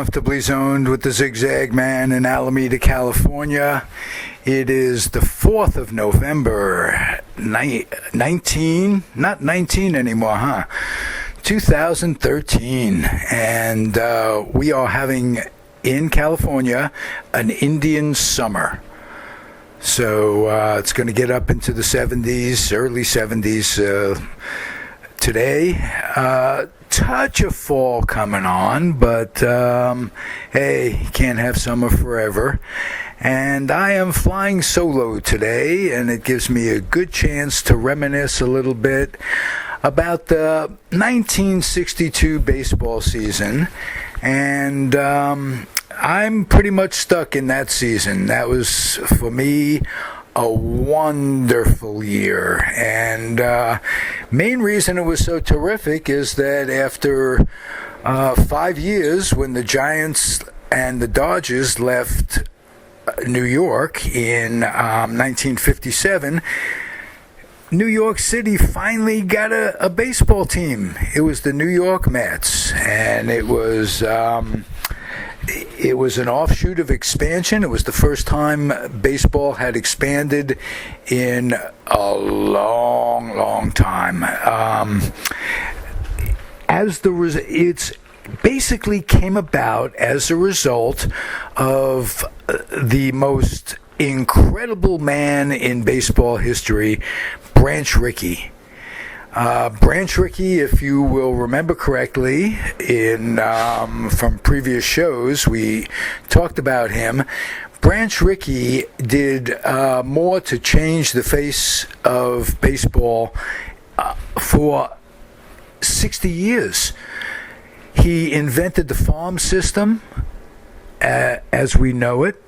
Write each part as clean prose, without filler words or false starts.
Comfortably Zoned with the Zigzag Man in Alameda, California. It is the 4th of November, 19 anymore, 2013. And we are having, in California, an Indian summer. So it's going to get up into the 70s, early 70s today. Touch of fall coming on, but hey, you can't have summer forever. And I am flying solo today, and it gives me a good chance to reminisce a little bit about the 1962 baseball season. And I'm pretty much stuck in that season. That was, for me, a wonderful year. And main reason it was so terrific is that after 5 years, when the Giants and the Dodgers left New York in 1957, New York City finally got a baseball team. It was the New York Mets, and it was an offshoot of expansion. It was the first time baseball had expanded in a long time. It's basically came about as a result of the most incredible man in baseball history, Branch Rickey. Branch Rickey, if you will remember correctly, from previous shows, we talked about him. Branch Rickey did more to change the face of baseball for 60 years. He invented the farm system as we know it,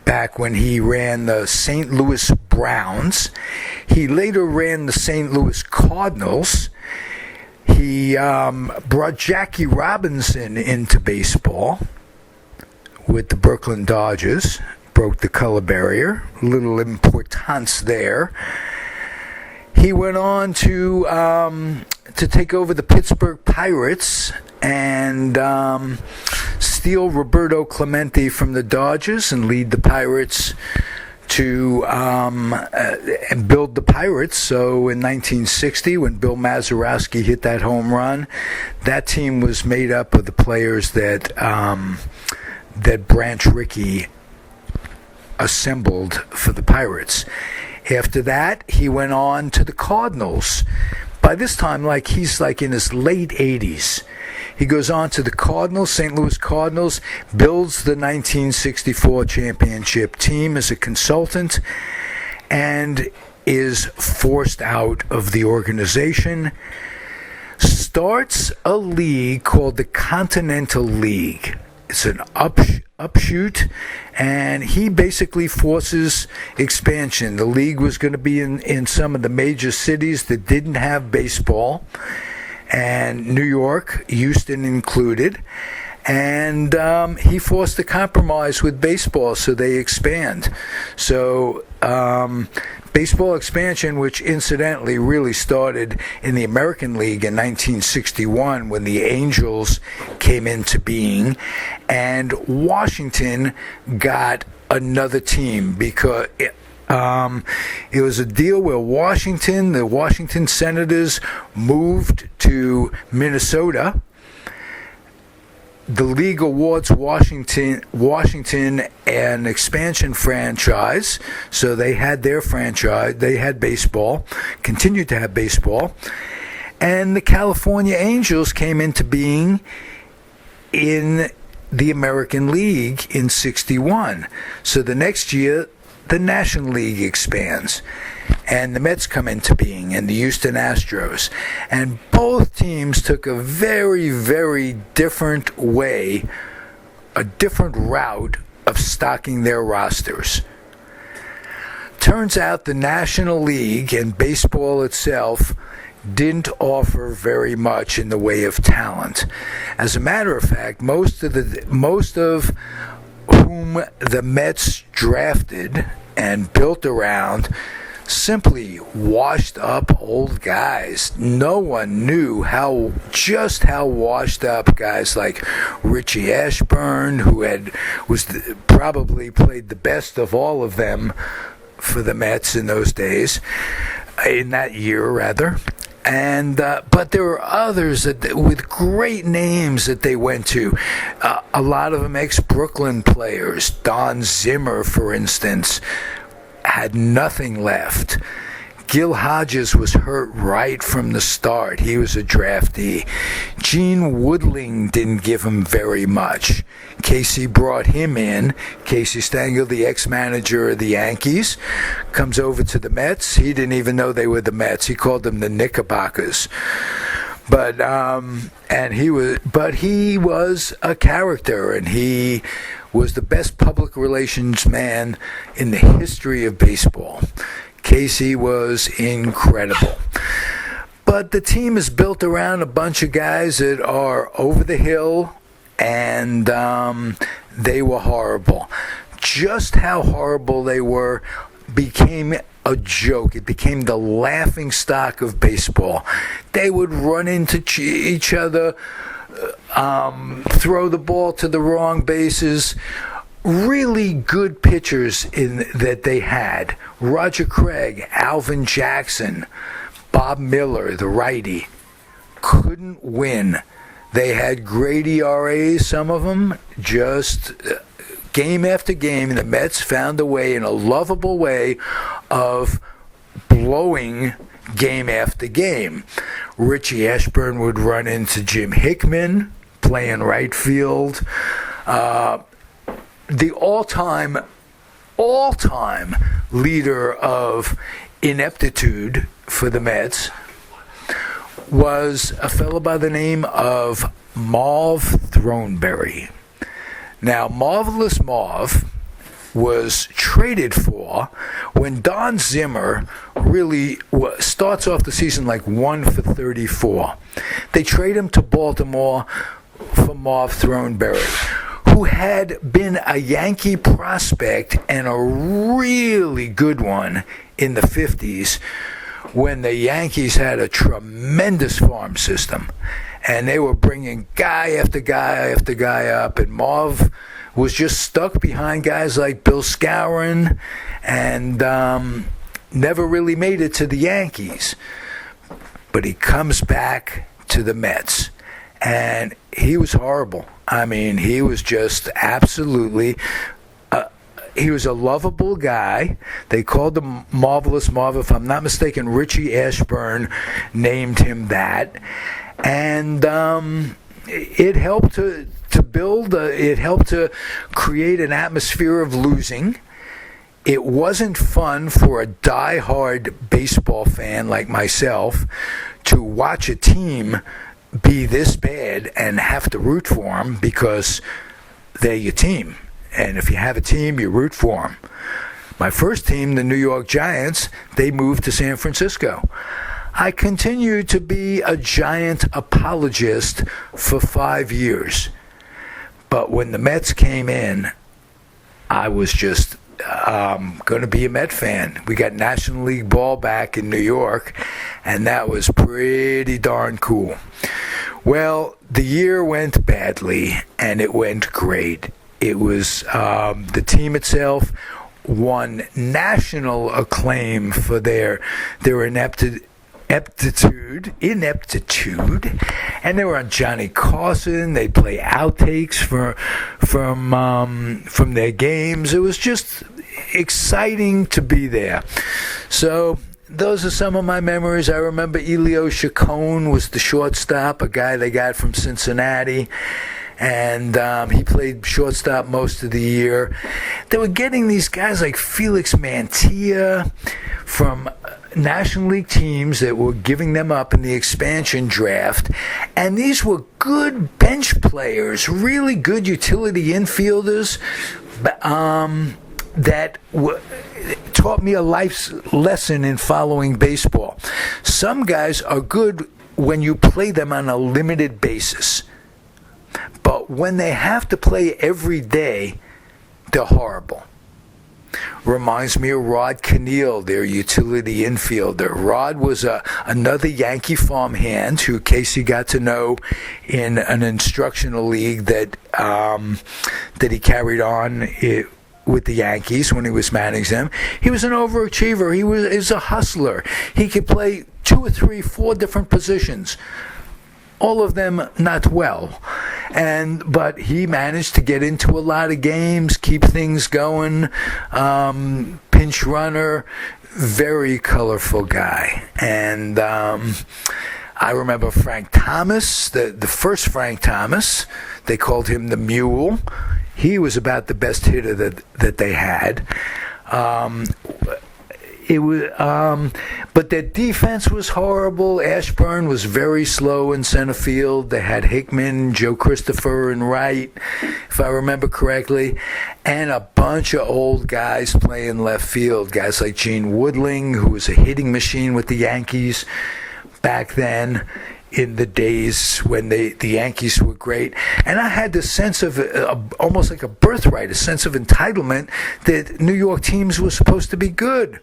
back when he ran the St. Louis Browns. He later ran the St. Louis Cardinals. He brought Jackie Robinson into baseball with the Brooklyn Dodgers, broke the color barrier, little importance there. He went on to take over the Pittsburgh Pirates and steal Roberto Clemente from the Dodgers and lead the Pirates to and build the Pirates. So in 1960, when Bill Mazeroski hit that home run, that team was made up of the players that Branch Rickey assembled for the Pirates. After that, he went on to the Cardinals. By this time, he's in his late 80s. He goes on to the Cardinals, St. Louis Cardinals, builds the 1964 championship team as a consultant, and is forced out of the organization. Starts a league called the Continental League. It's an upshoot, and he basically forces expansion. The league was going to be in some of the major cities that didn't have baseball, and New York, Houston included, and he forced a compromise with baseball so they expand. So baseball expansion, which incidentally really started in the American League in 1961 when the Angels came into being, and Washington got another team because it was a deal where the Washington Senators moved to Minnesota. The league awards Washington an expansion franchise, so they had their franchise. They had baseball, continued to have baseball, and the California Angels came into being in the American League in '61. So the next year, the National League expands, and the Mets come into being, and the Houston Astros. And both teams took a very, very different way, a different route of stocking their rosters. Turns out the National League and baseball itself didn't offer very much in the way of talent. As a matter of fact, most of whom the Mets drafted and built around simply washed up old guys. No one knew just how washed up guys like Richie Ashburn, who probably played the best of all of them for the Mets in those days, in that year rather. And but there were others with great names that they went to. A lot of them ex-Brooklyn players. Don Zimmer, for instance, had nothing left. Gil Hodges was hurt right from the start. He was a draftee. Gene Woodling didn't give him very much. Casey brought him in. Casey Stengel, the ex-manager of the Yankees, comes over to the Mets. He didn't even know they were the Mets. He called them the Knickerbockers. But he was a character, and he was the best public relations man in the history of baseball. Casey was incredible. But the team is built around a bunch of guys that are over the hill, and they were horrible. Just how horrible they were became a joke. It became the laughing stock of baseball. They would run into each other, throw the ball to the wrong bases. Really good pitchers that they had. Roger Craig, Alvin Jackson, Bob Miller, the righty, couldn't win. They had great ERAs, some of them, just game after game. The Mets found a way, in a lovable way, of blowing game after game. Richie Ashburn would run into Jim Hickman, playing right field. The all-time leader of ineptitude for the Mets was a fellow by the name of Marv Throneberry. Now, Marvelous Marv was traded for when Don Zimmer really starts off the season like 1 for 34. They trade him to Baltimore for Marv Throneberry, who had been a Yankee prospect and a really good one in the 50s when the Yankees had a tremendous farm system. And they were bringing guy after guy after guy up, and Marv was just stuck behind guys like Bill Skowron and never really made it to the Yankees. But he comes back to the Mets, and he was horrible. I mean, he was just absolutely... he was a lovable guy. They called him Marvelous Marv. If I'm not mistaken, Richie Ashburn named him that. And it helped to build, it helped to create an atmosphere of losing. It wasn't fun for a die-hard baseball fan like myself to watch a team be this bad and have to root for them, because they're your team. And if you have a team, you root for them. My first team, the New York Giants, they moved to San Francisco. I continued to be a Giant apologist for 5 years. But when the Mets came in, I was just going to be a Met fan. We got National League ball back in New York, and that was pretty darn cool. Well, the year went badly, and it went great. It was the team itself won national acclaim for their ineptitude, and they were on Johnny Carson. They'd play outtakes from their games. It was just exciting to be there. So those are some of my memories. I remember Elio Chacon was the shortstop, a guy they got from Cincinnati. And he played shortstop most of the year. They were getting these guys like Felix Mantilla from National League teams that were giving them up in the expansion draft. And these were good bench players, really good utility infielders that taught me a life's lesson in following baseball. Some guys are good when you play them on a limited basis. But when they have to play every day, they're horrible. reminds me of Rod Keneal, their utility infielder. Rod was another Yankee farmhand who Casey got to know in an instructional league that he carried on with the Yankees when he was managing them. He was an overachiever. He was a hustler. He could play 2 or 3, 4 different positions. All of them not well, but he managed to get into a lot of games, keep things going. Pinch runner, very colorful guy. And I remember Frank Thomas, the first Frank Thomas. They called him the Mule. He was about the best hitter that they had. But their defense was horrible. Ashburn was very slow in center field. They had Hickman, Joe Christopher, and Wright, if I remember correctly, and a bunch of old guys playing left field. Guys like Gene Woodling, who was a hitting machine with the Yankees back then, in the days when the Yankees were great. And I had this sense of almost like a birthright, a sense of entitlement that New York teams were supposed to be good.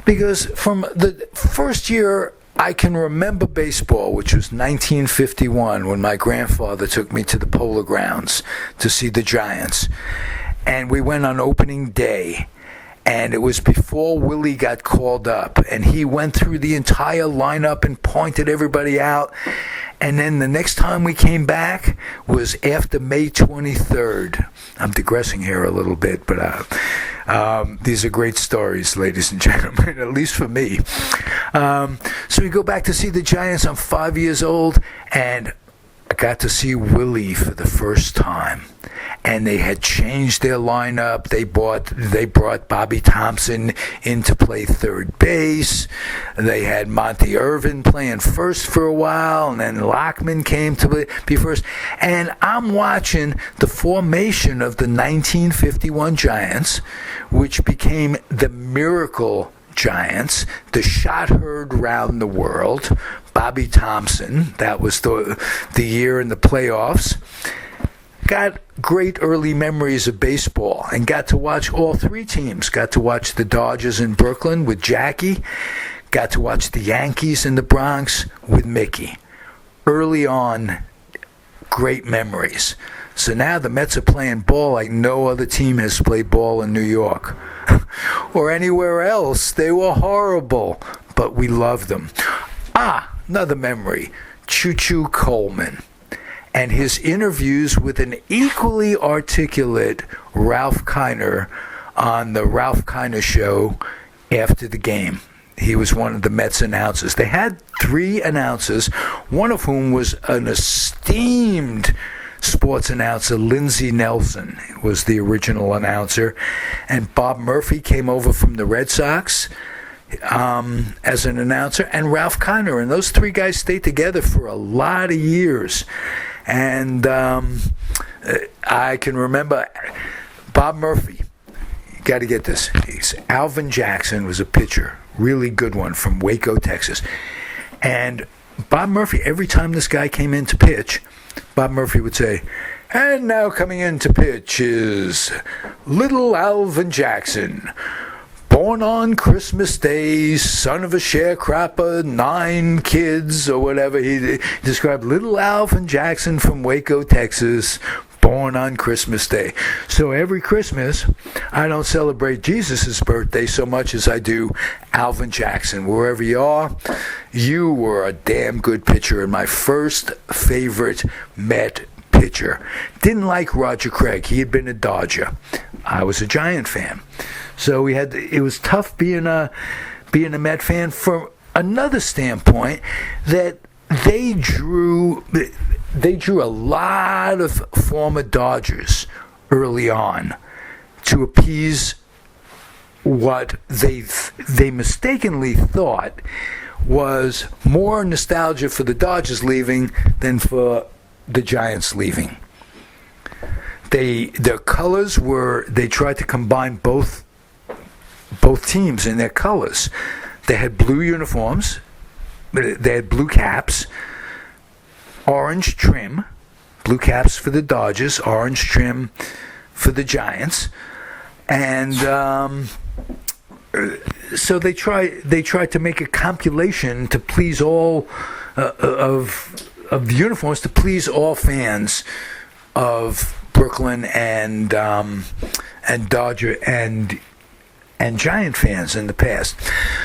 Because from the first year I can remember baseball, which was 1951, when my grandfather took me to the Polo Grounds to see the Giants. And we went on opening day. And it was before Willie got called up. And he went through the entire lineup and pointed everybody out. And then the next time we came back was after May 23rd. I'm digressing here a little bit, but these are great stories, ladies and gentlemen, at least for me. So we go back to see the Giants. I'm 5 years old, and I got to see Willie for the first time. And they had changed their lineup. They brought Bobby Thompson in to play third base. They had Monty Irvin playing first for a while, and then Lockman came to be first. And I'm watching the formation of the 1951 Giants, which became the Miracle Giants, the shot heard round the world. Bobby Thompson, that was the year in the playoffs. Got great early memories of baseball and got to watch all 3 teams. Got to watch the Dodgers in Brooklyn with Jackie. Got to watch the Yankees in the Bronx with Mickey. Early on, great memories. So now the Mets are playing ball like no other team has played ball in New York or anywhere else. They were horrible, but we loved them. Another memory, Choo-Choo Coleman and his interviews with an equally articulate Ralph Kiner on the Ralph Kiner Show after the game. He was one of the Mets announcers. They had 3 announcers, one of whom was an esteemed sports announcer. Lindsey Nelson was the original announcer. And Bob Murphy came over from the Red Sox as an announcer, and Ralph Kiner. And those 3 guys stayed together for a lot of years. And I can remember Bob Murphy. You got to get this. Alvin Jackson was a pitcher, really good one, from Waco, Texas. And Bob Murphy, every time this guy came in to pitch, Bob Murphy would say, "And now coming in to pitch is little Alvin Jackson. Born on Christmas Day, son of a sharecropper, 9 kids," or whatever. He described little Alvin Jackson from Waco, Texas, born on Christmas Day. So every Christmas, I don't celebrate Jesus' birthday so much as I do Alvin Jackson. Wherever you are, you were a damn good pitcher, and my first favorite Met pitcher. Didn't like Roger Craig. He had been a Dodger. I was a Giant fan. So it was tough being a Met fan from another standpoint, that they drew a lot of former Dodgers early on to appease what they mistakenly thought was more nostalgia for the Dodgers leaving than for the Giants leaving. Their colors were, they tried to combine both teams in their colors. They had blue uniforms, they had blue caps, orange trim, blue caps for the Dodgers, orange trim for the Giants. And so they tried to make a compilation to please all of the uniforms, to please all fans of Brooklyn and Dodger and Giant fans in the past.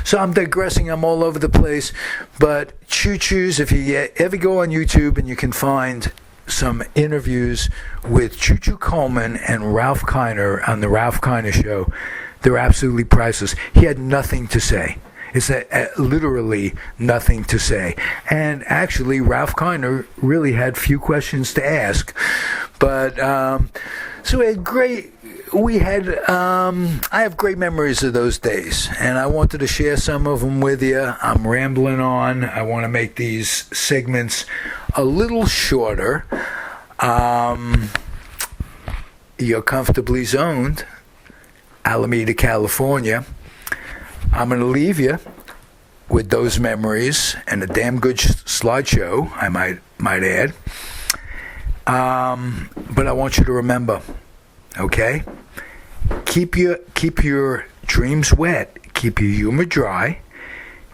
So I'm digressing. I'm all over the place. But Choo-Choo's, if you ever go on YouTube and you can find some interviews with Choo-Choo Coleman and Ralph Kiner on the Ralph Kiner Show, they're absolutely priceless. He had nothing to say. It's literally nothing to say. And actually, Ralph Kiner really had few questions to ask. But so I have great memories of those days, and I wanted to share some of them with you. I'm rambling on. I want to make these segments a little shorter. You're comfortably zoned, Alameda, California. I'm going to leave you with those memories and a damn good slideshow, I might add. But I want you to remember, okay? Keep your dreams wet. Keep your humor dry.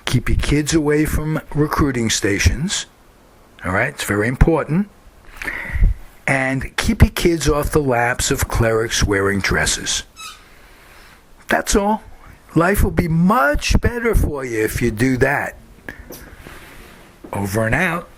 Keep your kids away from recruiting stations. All right? It's very important. And keep your kids off the laps of clerics wearing dresses. That's all. Life will be much better for you if you do that. Over and out.